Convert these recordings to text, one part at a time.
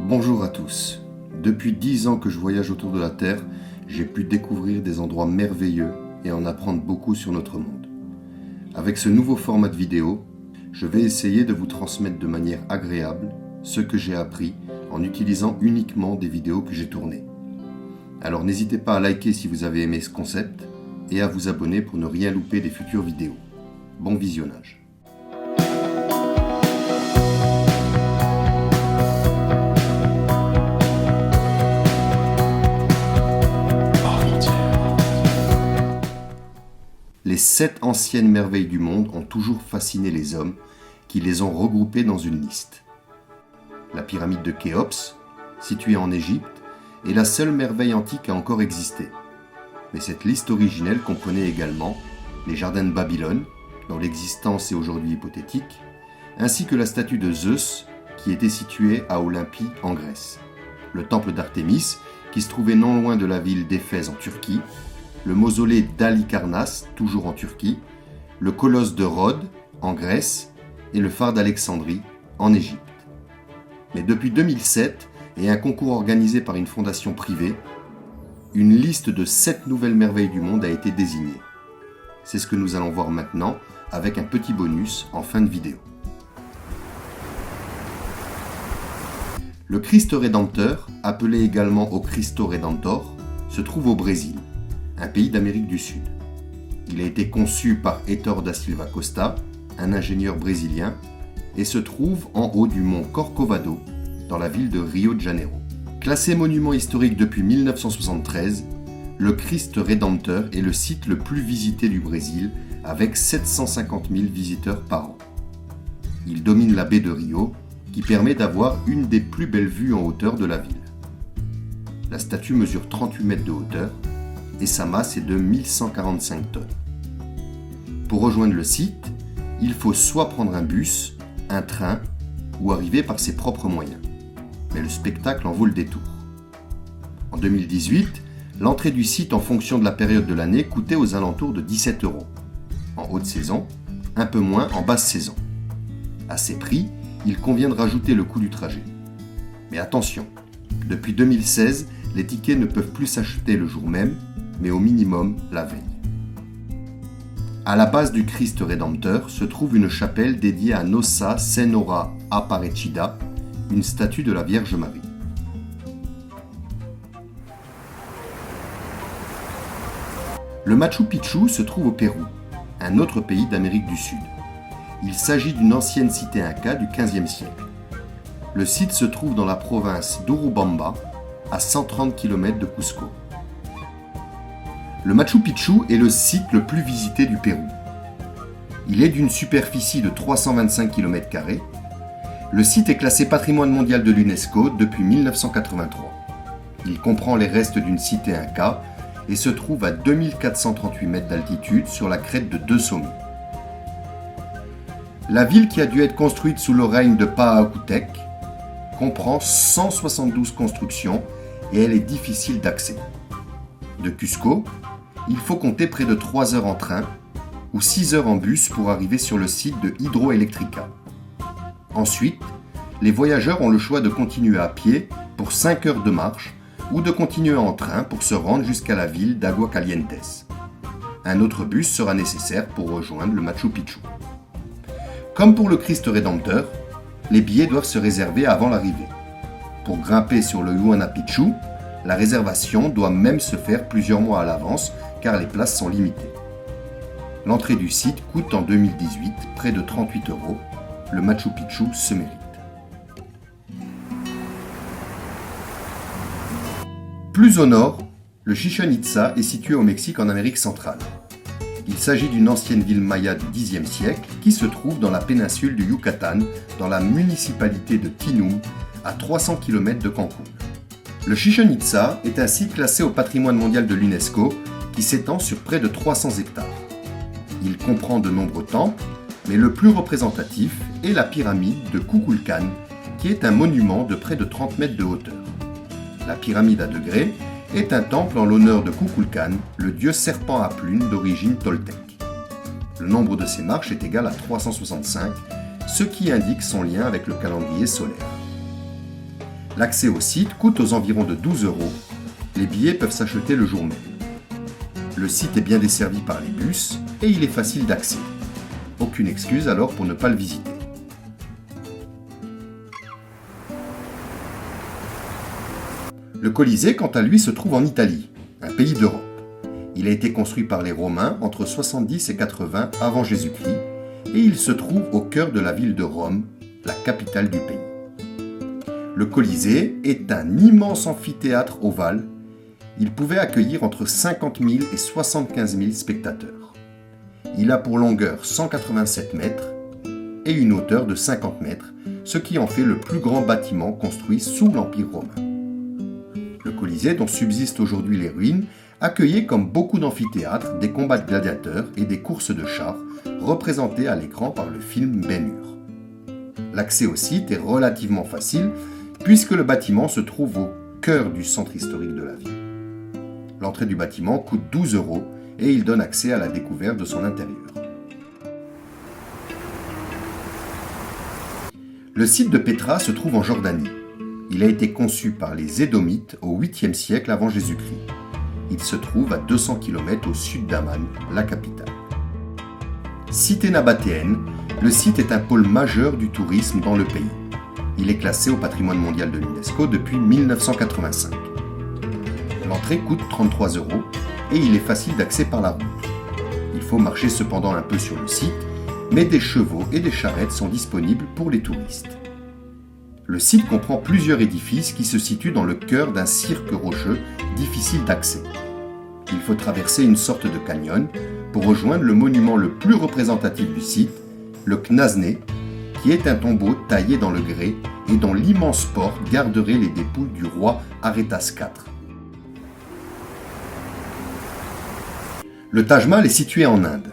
Bonjour à tous. Depuis 10 ans que je voyage autour de la Terre, j'ai pu découvrir des endroits merveilleux et en apprendre beaucoup sur notre monde. Avec ce nouveau format de vidéo, je vais essayer de vous transmettre de manière agréable ce que j'ai appris en utilisant uniquement des vidéos que j'ai tournées. Alors n'hésitez pas à liker si vous avez aimé ce concept et à vous abonner pour ne rien louper des futures vidéos. Bon visionnage. Les 7 anciennes merveilles du monde ont toujours fasciné les hommes qui les ont regroupées dans une liste. La pyramide de Khéops, située en Égypte, est la seule merveille antique à encore exister. Mais cette liste originelle comprenait également les jardins de Babylone, dont l'existence est aujourd'hui hypothétique, ainsi que la statue de Zeus qui était située à Olympie en Grèce, le temple d'Artémis qui se trouvait non loin de la ville d'Éphèse en Turquie, le mausolée d'Halicarnasse, toujours en Turquie, le colosse de Rhodes, en Grèce, et le phare d'Alexandrie, en Égypte. Mais depuis 2007, et un concours organisé par une fondation privée, une liste de 7 nouvelles merveilles du monde a été désignée. C'est ce que nous allons voir maintenant, avec un petit bonus en fin de vidéo. Le Christ Rédempteur, appelé également au Cristo Redentor, se trouve au Brésil, un pays d'Amérique du Sud. Il a été conçu par Heitor da Silva Costa, un ingénieur brésilien, et se trouve en haut du mont Corcovado, dans la ville de Rio de Janeiro. Classé monument historique depuis 1973, le Christ Rédempteur est le site le plus visité du Brésil, avec 750 000 visiteurs par an. Il domine la baie de Rio, qui permet d'avoir une des plus belles vues en hauteur de la ville. La statue mesure 38 mètres de hauteur, et sa masse est de 1145 tonnes. Pour rejoindre le site, il faut soit prendre un bus, un train ou arriver par ses propres moyens. Mais le spectacle en vaut le détour. En 2018, l'entrée du site en fonction de la période de l'année coûtait aux alentours de 17 €. En haute saison, un peu moins en basse saison. À ces prix, il convient de rajouter le coût du trajet. Mais attention, depuis 2016, les tickets ne peuvent plus s'acheter le jour même, mais au minimum la veille. À la base du Christ Rédempteur se trouve une chapelle dédiée à Nossa Senhora Aparecida, une statue de la Vierge Marie. Le Machu Picchu se trouve au Pérou, un autre pays d'Amérique du Sud. Il s'agit d'une ancienne cité inca du XVe siècle. Le site se trouve dans la province d'Urubamba, à 130 km de Cusco. Le Machu Picchu est le site le plus visité du Pérou. Il est d'une superficie de 325 km². Le site est classé patrimoine mondial de l'UNESCO depuis 1983. Il comprend les restes d'une cité inca et se trouve à 2438 mètres d'altitude sur la crête de 2 sommets. La ville, qui a dû être construite sous le règne de Pahakutec, comprend 172 constructions et elle est difficile d'accès. De Cusco, il faut compter près de 3 heures en train ou 6 heures en bus pour arriver sur le site de Hidroelectrica. Ensuite, les voyageurs ont le choix de continuer à pied pour 5 heures de marche ou de continuer en train pour se rendre jusqu'à la ville d'Aguascalientes. Un autre bus sera nécessaire pour rejoindre le Machu Picchu. Comme pour le Christ Rédempteur, les billets doivent se réserver avant l'arrivée. Pour grimper sur le Huayna Picchu, la réservation doit même se faire plusieurs mois à l'avance car les places sont limitées. L'entrée du site coûte en 2018 près de 38 €. Le Machu Picchu se mérite. Plus au nord, le Chichén Itzá est situé au Mexique en Amérique centrale. Il s'agit d'une ancienne ville maya du Xe siècle qui se trouve dans la péninsule du Yucatan, dans la municipalité de Tinum, à 300 km de Cancún. Le Chichén Itzá est un site classé au patrimoine mondial de l'UNESCO qui s'étend sur près de 300 hectares. Il comprend de nombreux temples, mais le plus représentatif est la pyramide de Kukulcán, qui est un monument de près de 30 mètres de hauteur. La pyramide à degrés est un temple en l'honneur de Kukulcán, le dieu serpent à plumes d'origine toltèque. Le nombre de ses marches est égal à 365, ce qui indique son lien avec le calendrier solaire. L'accès au site coûte aux environs de 12 €. Les billets peuvent s'acheter le jour même. Le site est bien desservi par les bus et il est facile d'accès. Aucune excuse alors pour ne pas le visiter. Le Colisée, quant à lui, se trouve en Italie, un pays d'Europe. Il a été construit par les Romains entre 70 et 80 avant Jésus-Christ et il se trouve au cœur de la ville de Rome, la capitale du pays. Le Colisée est un immense amphithéâtre ovale. Il pouvait accueillir entre 50 000 et 75 000 spectateurs. Il a pour longueur 187 mètres et une hauteur de 50 mètres, ce qui en fait le plus grand bâtiment construit sous l'Empire romain. Le Colisée, dont subsistent aujourd'hui les ruines, accueillait comme beaucoup d'amphithéâtres des combats de gladiateurs et des courses de chars, représentés à l'écran par le film Ben-Hur. L'accès au site est relativement facile, puisque le bâtiment se trouve au cœur du centre historique de la ville. L'entrée du bâtiment coûte 12 € et il donne accès à la découverte de son intérieur. Le site de Pétra se trouve en Jordanie. Il a été conçu par les Édomites au 8e siècle avant Jésus-Christ. Il se trouve à 200 km au sud d'Amman, la capitale. Cité nabatéenne, le site est un pôle majeur du tourisme dans le pays. Il est classé au patrimoine mondial de l'UNESCO depuis 1985. L'entrée coûte 33 € et il est facile d'accès par la route. Il faut marcher cependant un peu sur le site, mais des chevaux et des charrettes sont disponibles pour les touristes. Le site comprend plusieurs édifices qui se situent dans le cœur d'un cirque rocheux difficile d'accès. Il faut traverser une sorte de canyon pour rejoindre le monument le plus représentatif du site, le Knazné, qui est un tombeau taillé dans le grès et dont l'immense porte garderait les dépouilles du roi Arétas IV. Le Taj Mahal est situé en Inde.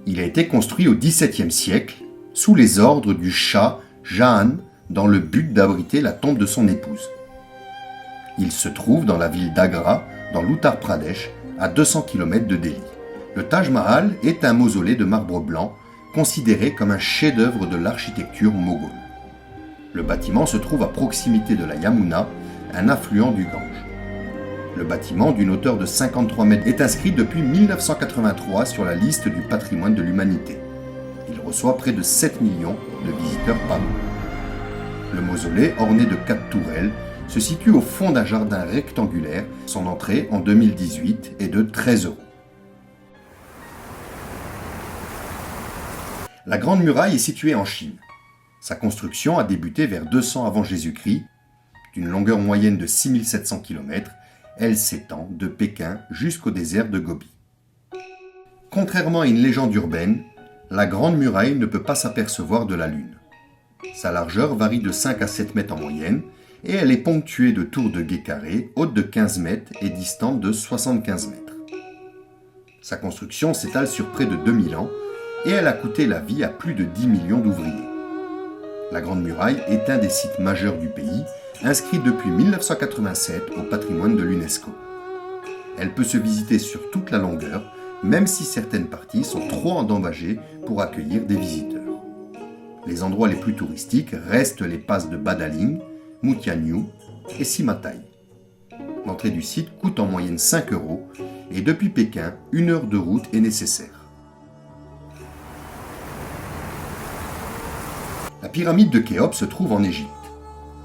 Il a été construit au XVIIe siècle sous les ordres du Shah Jahan dans le but d'abriter la tombe de son épouse. Il se trouve dans la ville d'Agra, dans l'Uttar Pradesh, à 200 km de Delhi. Le Taj Mahal est un mausolée de marbre blanc, considéré comme un chef-d'œuvre de l'architecture moghole. Le bâtiment se trouve à proximité de la Yamuna, un affluent du Gange. Le bâtiment, d'une hauteur de 53 mètres, est inscrit depuis 1983 sur la liste du patrimoine de l'humanité. Il reçoit près de 7 millions de visiteurs par an. Le mausolée, orné de 4 tourelles, se situe au fond d'un jardin rectangulaire. Son entrée, en 2018, est de 13 €. La Grande Muraille est située en Chine. Sa construction a débuté vers 200 avant Jésus-Christ. D'une longueur moyenne de 6700 km, elle s'étend de Pékin jusqu'au désert de Gobi. Contrairement à une légende urbaine, la Grande Muraille ne peut pas s'apercevoir de la Lune. Sa largeur varie de 5 à 7 mètres en moyenne et elle est ponctuée de tours de guet carrés hautes de 15 mètres et distantes de 75 mètres. Sa construction s'étale sur près de 2000 ans et elle a coûté la vie à plus de 10 millions d'ouvriers. La Grande Muraille est un des sites majeurs du pays, inscrit depuis 1987 au patrimoine de l'UNESCO. Elle peut se visiter sur toute la longueur, même si certaines parties sont trop endommagées pour accueillir des visiteurs. Les endroits les plus touristiques restent les passes de Badaling, Mutianyu et Simatai. L'entrée du site coûte en moyenne 5 € et depuis Pékin, 1 heure de route est nécessaire. La pyramide de Khéops se trouve en Égypte.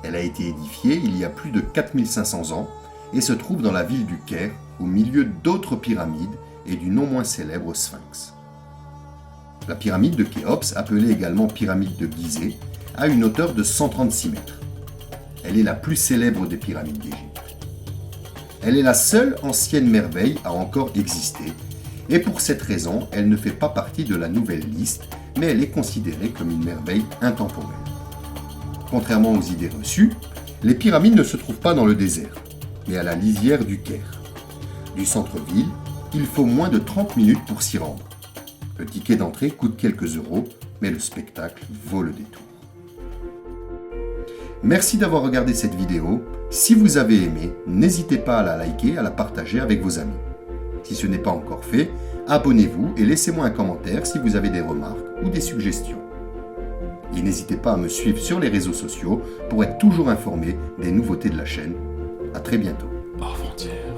Elle a été édifiée il y a plus de 4500 ans et se trouve dans la ville du Caire, au milieu d'autres pyramides et du non moins célèbre Sphinx. La pyramide de Khéops, appelée également pyramide de Gizeh, a une hauteur de 136 mètres. Elle est la plus célèbre des pyramides d'Égypte. Elle est la seule ancienne merveille à encore exister, et pour cette raison, elle ne fait pas partie de la nouvelle liste, mais elle est considérée comme une merveille intemporelle. Contrairement aux idées reçues, les pyramides ne se trouvent pas dans le désert, mais à la lisière du Caire. Du centre-ville, il faut moins de 30 minutes pour s'y rendre. Le ticket d'entrée coûte quelques euros, mais le spectacle vaut le détour. Merci d'avoir regardé cette vidéo. Si vous avez aimé, n'hésitez pas à la liker, à la partager avec vos amis. Si ce n'est pas encore fait, abonnez-vous et laissez-moi un commentaire si vous avez des remarques ou des suggestions. Et n'hésitez pas à me suivre sur les réseaux sociaux pour être toujours informé des nouveautés de la chaîne. À très bientôt. Hors frontières.